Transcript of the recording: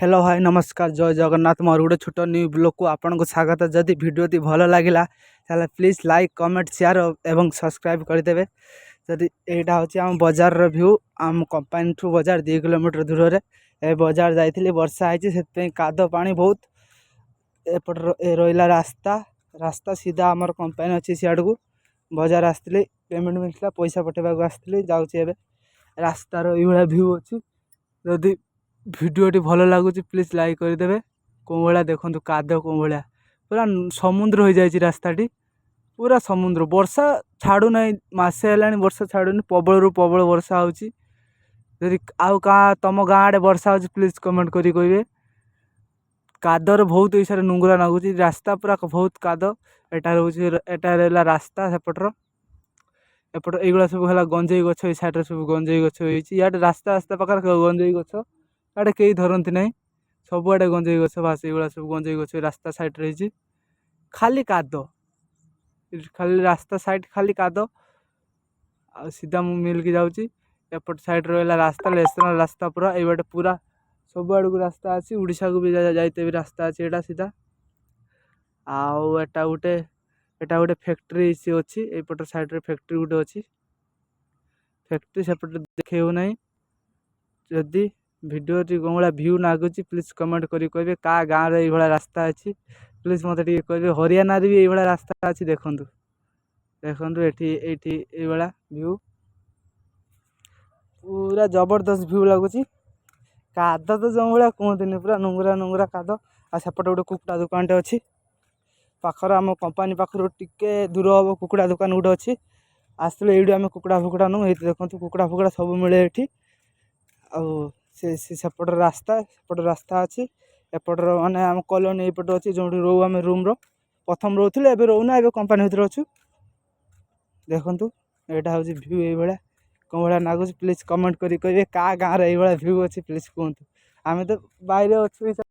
Hello hi नमस्कार जय जगन्नाथ मोर गोटे छोट न्यू ब्लॉग को आपन को स्वागत। जदि भिडियोटी भल लगिला ताले प्लीज लाइक कमेंट शेयर एवं सब्सक्राइब करदेवे। जदि एटा होची आम बाजार रो व्यू आम कंपनी ठू बाजार 2 किलोमीटर दूर रे ए बाजार जाइथिली वर्षा आइची सेतपे कादो पानी बहुत एपट रोइला रास्ता रास्ता सीधा आमर कंपनी अछि सियाड को बाजार आस्थिली पेमेंट मिलता पैसा पठेबा को आस्थिली जाउची एबे रास्ता रो इवळा व्यू अछि। जदि भिडियोटी भल लगुच प्लीज लाइक करदेवे। कौन भाया देखो काद कौन भाया पूरा समुद्र हो जाए रास्ताटी पूरा समुद्र वर्षा छाड़ू ना मसे है वर्षा छाड़ूनी प्रबल रु प्रबल वर्षा होची। जदि आउ कहाँ तुम गाँ आड़े वर्षा हो प्लीज कमेंट करी कहे। कादर बहुत हिसाब से नुंगरा लगुच रास्ता पूरा बहुत काद एटा रास्ता सेपटर एपट ये सब है गंजेई गछ ये साइड सब गंजेई गछ हो रास्ता रास्ता पाखे गंजेई गछ आड़े कई धरती ना सबुआड़े गंजेई गछ बास ये सब गंजेई गछ रास्ता साइड रही खाली काद खाली रास्ता साइड खाली काद आ सीधा मु मिल के जाऊँगी एपट साइड रहा रास्ता नेशनल रास्ता पूरा ये पूरा सब आड़ को रास्ता अच्छी उड़ीसा को भी जाते भी रास्ता अच्छी एटा सीधा आउ एटा गोटे फैक्ट्री अच्छी एपट साइड रे फैक्ट्री गोटे अच्छी फैक्ट्री सेपट देखे हो ना। जदि भिडियो कौन भाया व्यू लगुच प्लीज कमेंट करी कहे का गाँव रे ये रास्ता अच्छी प्लीज मत कहे। हरियाणा भी ये रास्ता अच्छी देखु देखु ये व्यू पूरा जबरदस्त व्यू लगुच काद तो जो भाया कहते पूरा नुंगरा नुंगरा काद आ सेपटे गोटे कुकुड़ा दुकान टे अच्छी पाखर आम कंपानी पाखर टिके दूर हम कुकुड़ा दुकान गोटे अच्छी आसते ये आम कुकुड़ा फुकुड़ा नु देखो कुकुड़ा फुकुड़ा सब मिले ये सेपट रास्ता अच्छी एपट माने आम कॉलोनी एपट अच्छी जो रो आम रूम प्रथम रोले एवं रोना ए कंपानी भर अच्छु देखु यहाँ हूँ भ्यू ये कौन भाया लगुच प्लीज कमेंट करी कहे का गाँव रे ये व्यू अच्छी प्लीज कहतु आम तो बाहर अच्छु।